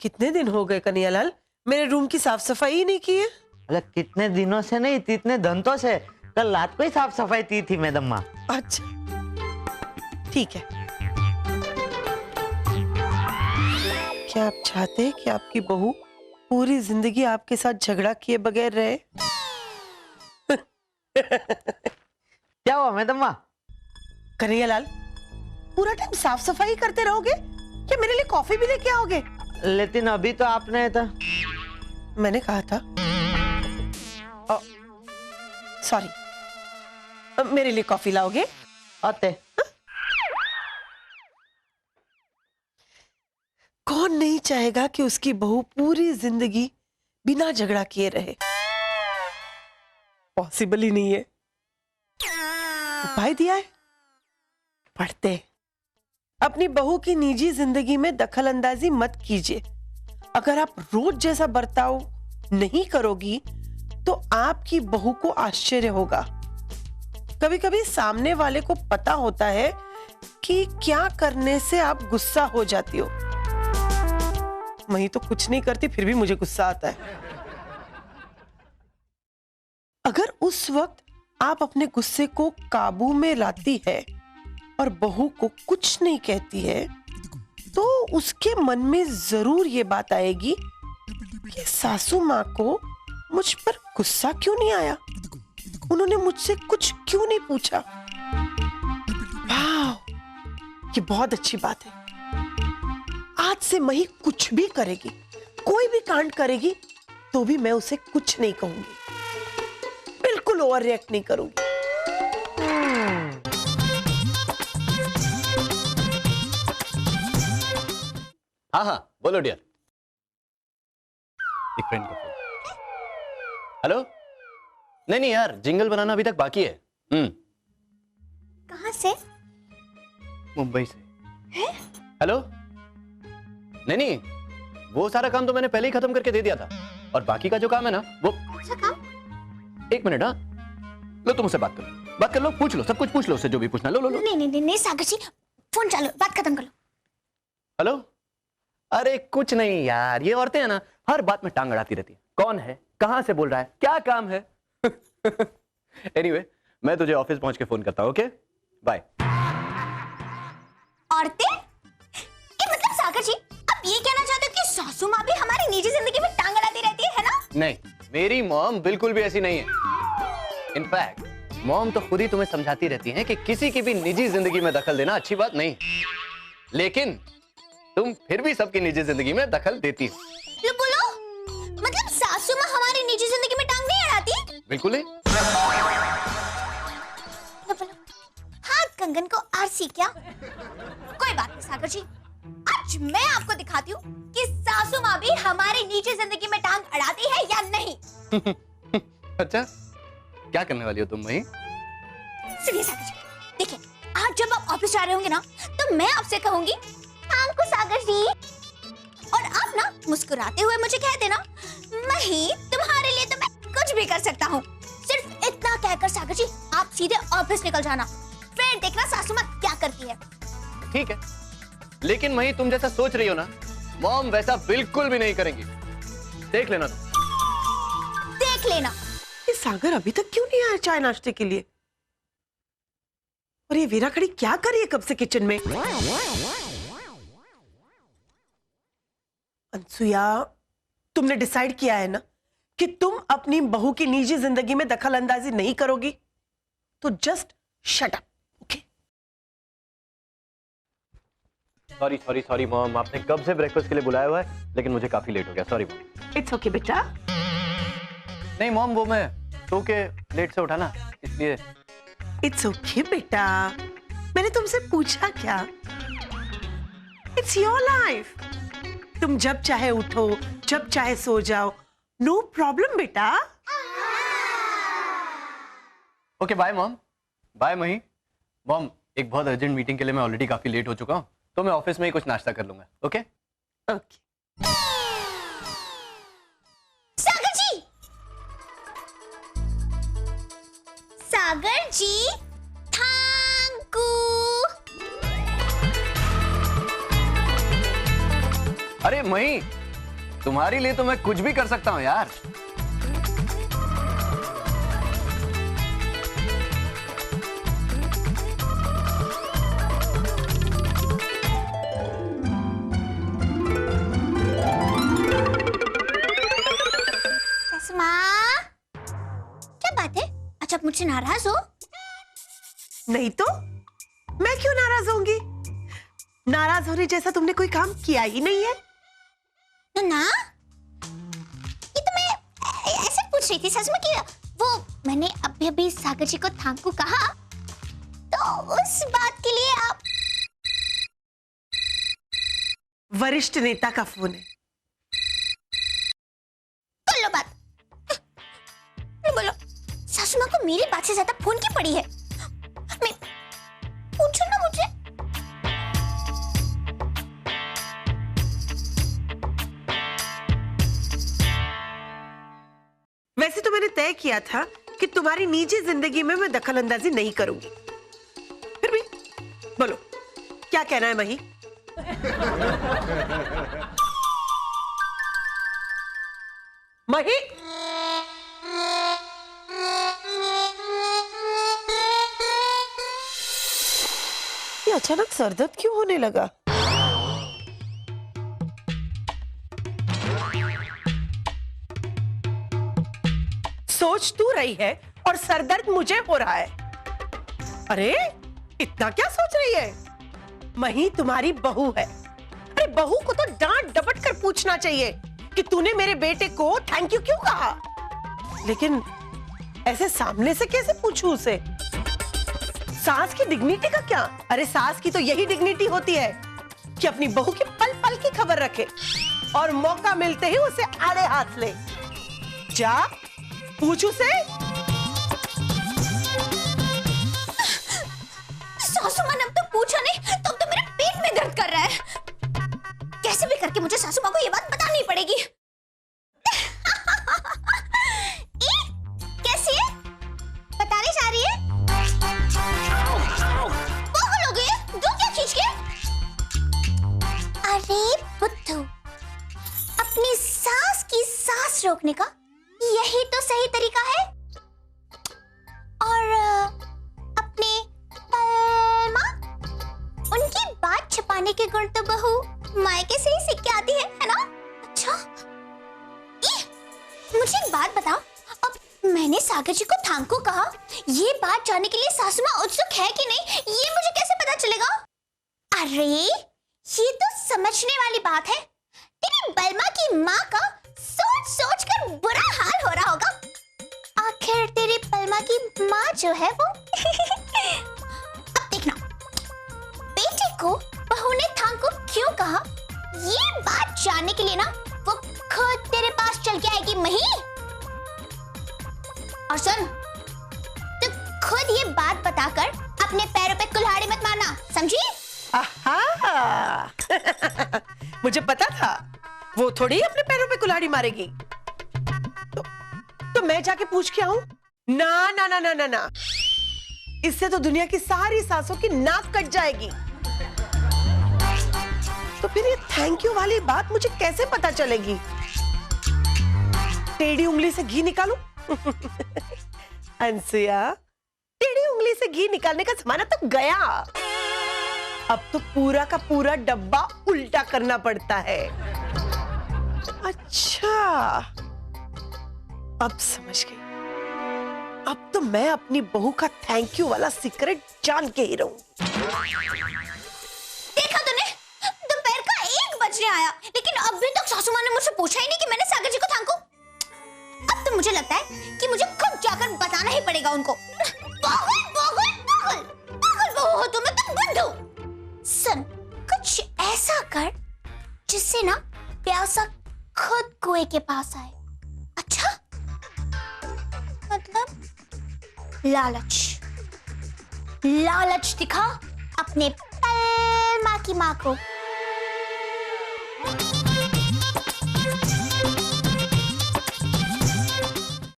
कितने दिन हो गए कन्हैयालाल, मेरे रूम की साफ सफाई ही नहीं की है। अरे कितने दिनों से नहीं, इतने घंटों से। कल रात को ही साफ सफाई की थी मैडम माँ। अच्छा ठीक है। क्या आप चाहते हैं कि आपकी बहू पूरी जिंदगी आपके साथ झगड़ा किए बगैर रहे? क्या हुआ मैडम माँ? कन्हैयालाल, पूरा टाइम साफ सफाई करते रहोगे या मेरे लिए कॉफी भी लेके आओगे? लेकिन अभी तो आपने था। मैंने कहा था। सॉरी, मेरे लिए कॉफी लाओगे? आते। कौन नहीं चाहेगा कि उसकी बहू पूरी जिंदगी बिना झगड़ा किए रहे? पॉसिबल ही नहीं है। उपाय दिया है, पढ़ते हैं। अपनी बहू की निजी जिंदगी में दखल अंदाजी मत कीजिए। अगर आप रोज जैसा बर्ताव नहीं करोगी तो आपकी बहू को आश्चर्य होगा। कभी कभी सामने वाले को पता होता है कि क्या करने से आप गुस्सा हो जाती हो। मैं तो कुछ नहीं करती फिर भी मुझे गुस्सा आता है। अगर उस वक्त आप अपने गुस्से को काबू में लाती है और बहू को कुछ नहीं कहती है तो उसके मन में जरूर ये बात आएगी कि सासू माँ को मुझ पर गुस्सा क्यों नहीं आया, उन्होंने मुझसे कुछ क्यों नहीं पूछा। वाह, ये बहुत अच्छी बात है। आज से मही कुछ भी करेगी, कोई भी कांड करेगी तो भी मैं उसे कुछ नहीं कहूंगी, बिल्कुल ओवर रिएक्ट नहीं करूंगी। हाँ हाँ बोलो डियर। एक फ्रेंड का फोन। हेलो। नहीं नहीं यार, जिंगल बनाना अभी तक बाकी है। कहाँ से? मुंबई से। हेलो। नहीं नहीं, वो सारा काम तो मैंने पहले ही खत्म करके दे दिया था, और बाकी का जो काम है ना वो। अच्छा काम? एक मिनट। हाँ लो, तुम उससे बात कर लो, पूछ लो, सब कुछ पूछ लो उससे, जो भी पूछना। लो लो लो। नहीं नहीं नहीं, नहीं सागर जी, फोन चालू, बात खत्म कर लो। हेलो। अरे कुछ नहीं यार, ये औरतें हैं ना, हर बात में टांग अड़ाती रहती है। कौन है, कहां से बोल रहा है, क्या काम है। एनीवे, मैं तुझे ऑफिस पहुंच के फोन करता हूं। Okay bye. औरतें? ये मतलब सागर जी, आप ये कहना चाहते हो कि सासू माँ भी हमारी निजी जिंदगी में टांग अड़ाती रहती है ना? नहीं, मेरी मॉम बिल्कुल भी ऐसी नहीं है। इनफैक्ट मॉम तो खुद ही तुम्हें समझाती रहती हैं कि किसी की भी निजी जिंदगी में दखल देना अच्छी बात नहीं, लेकिन तुम फिर भी सबकी निजी जिंदगी में दखल देती हो। लो बोलो, मतलब सासू माँ हमारी निजी जिंदगी में टांग नहीं अड़ाती? बिल्कुल नहीं। लो बोलो, हाथ कंगन को आरसी क्या? कोई बात नहीं सागर जी, आज मैं आपको दिखाती हूँ कि सासू माँ भी हमारी निजी जिंदगी में टांग अड़ाती है या नहीं। अच्छा, क्या करने वाली हो तुम वहीं? सुनिए सागर जी, देखिए, आज जब आप ऑफिस जा रहे होंगे ना, तो मैं आपसे कहूंगी आपको सागर जी, और आप ना मुस्कुराते हुए मुझे कह देना, मही तुम्हारे लिए तो मैं कुछ भी कर सकता हूँ। सिर्फ इतना कहकर सागर जी आप सीधे ऑफिस निकल जाना, फिर देखना सासू माँ क्या करती है। ठीक है, लेकिन मही तुम जैसा सोच रही हो ना, मॉम वैसा बिल्कुल भी नहीं करेंगी। देख लेना तुम। देख लेना। ये सागर अभी तक क्यों नहीं आया चाय नाश्ते के लिए? और ये वीरा खड़ी क्या कर रही है कब से किचन में? अनसुया, तुमने डिसाइड किया है ना कि तुम अपनी बहू की निजी जिंदगी में दखल अंदाजी नहीं करोगी, तो just shut up, okay? Sorry sorry sorry mom, आपने कब से ब्रेकफास्ट के लिए बुलाया हुआ है, लेकिन मुझे काफी लेट हो गया। Sorry mom. इट्स ओके बेटा। नहीं मॉम, वो मैं सो के लेट से उठा ना, इसलिए। इट्स ओके बेटा, मैंने तुमसे पूछा क्या? इट्स योर लाइफ, तुम जब चाहे उठो, जब चाहे सो जाओ, नो प्रॉब्लम बेटा। Okay bye mom. Bye Mahi. Mom, एक बहुत अर्जेंट मीटिंग के लिए मैं ऑलरेडी काफी लेट हो चुका हूँ, तो मैं ऑफिस में ही कुछ नाश्ता कर लूंगा। Okay okay. Sagar ji, Sagar ji, thank you. अरे मही, तुम्हारे लिए तो मैं कुछ भी कर सकता हूँ यार। सासू माँ, क्या बात है? अच्छा, आप मुझसे नाराज हो? नहीं तो मैं क्यों नाराज होंगी? नाराज होने जैसा तुमने कोई काम किया ही नहीं है। ना, ये तो मैं ऐसे पूछ रही थी सासू माँ कि वो मैंने अभी अभी सागर जी को थैंक कहा, तो उस बात के लिए आप। वरिष्ठ नेता का फोन है। कर लो बात। बोलो, सासू माँ को मेरी बात से ज्यादा फोन की पड़ी है। मैं पूछो ना मुझे। वैसे तो मैंने तय किया था कि तुम्हारी निजी जिंदगी में मैं दखल अंदाजी नहीं करूंगी। फिर भी बोलो, क्या कहना है मही? मही, ये अचानक सरदर्द क्यों होने लगा? सोच तू रही है और सरदर्द मुझे हो रहा है। अरे इतना क्या सोच रही है? मही तुम्हारी बहू है। अरे बहू को तो डांट डपट कर पूछना चाहिए कि तूने मेरे बेटे को थैंक यू क्यों कहा। लेकिन ऐसे सामने से कैसे पूछूं उसे? सास की डिग्निटी का क्या? अरे सास की तो यही डिग्निटी होती है कि अपनी बहू की पल पल की खबर रखे और मौका मिलते ही उसे आड़े हाथ ले। जा पूछ उसे। सासू माँ ने अब तो पूछा नहीं, तो अब तो मेरे पेट में दर्द कर रहा है। कैसे भी करके मुझे सासू माँ को ये बात बतानी पड़ेगी। कैसी है? बताने जा रही है? पागल हो गई है? दो क्या खींच के? अरे बुद्धू, अपनी सास की सांस रोकने का यही तो सही तरीका है। और अपने पलमा, उनकी बात छुपाने के गुण तो बहू मायके से ही सीख के आती है ना? अच्छा, मुझे एक बात बताओ, अब मैंने सागर जी को थैंक यू कहा, ये बात जानने के लिए सासू माँ उत्सुक है कि नहीं, ये मुझे कैसे पता चलेगा? अरे ये तो समझने वाली बात है। तेरी बलमा की माँ का सोच सोच कर बुरा हाल हो रहा होगा। आखिर तेरी पलमा की माँ जो है वो अब देखना, बेटे को बहू ने थैंक यू क्यों कहा, ये बात जानने के लिए ना वो खुद तेरे पास चल के आएगी मही। और सुन, तू खुद ये बात बताकर अपने पैरों पे कुल्हाड़ी मत मारना, समझी? आहा मुझे पता था वो थोड़ी अपने पैरों पे कुल्हाड़ी मारेगी। तो मैं जाके पूछ के आऊं? ना ना ना ना ना ना, इससे तो दुनिया की सारी सासों की नाक कट जाएगी। तो फिर ये थैंक यू वाली बात मुझे कैसे पता चलेगी? टेढ़ी उंगली से घी निकालूं? अंसुया, टेढ़ी उंगली से घी निकालने का जमाना तो गया। अब तो पूरा का पूरा डब्बा उल्टा करना पड़ता है। अच्छा, अब समझ गई। अब तो मैं अपनी बहू का थैंक यू वाला सीक्रेट जान के ही रहूंगी। देखा तूने, दोपहर का 1 बजने आया, लेकिन अभी तक सासू माँ ने मुझसे पूछा ही नहीं कि मैंने सागर जी को थैंक यू। अब तो मुझे लगता है कि मुझे खुद जाकर बताना ही पड़ेगा उनको। पागल पागल पागल पागल बहू हो तुम, तुम बुद्धू। सुन, कुछ ऐसा कर जिससे ना प्यासा खुद कुएं के पास आए। अच्छा, मतलब लालच, लालच दिखा अपने पलमा की माँ को।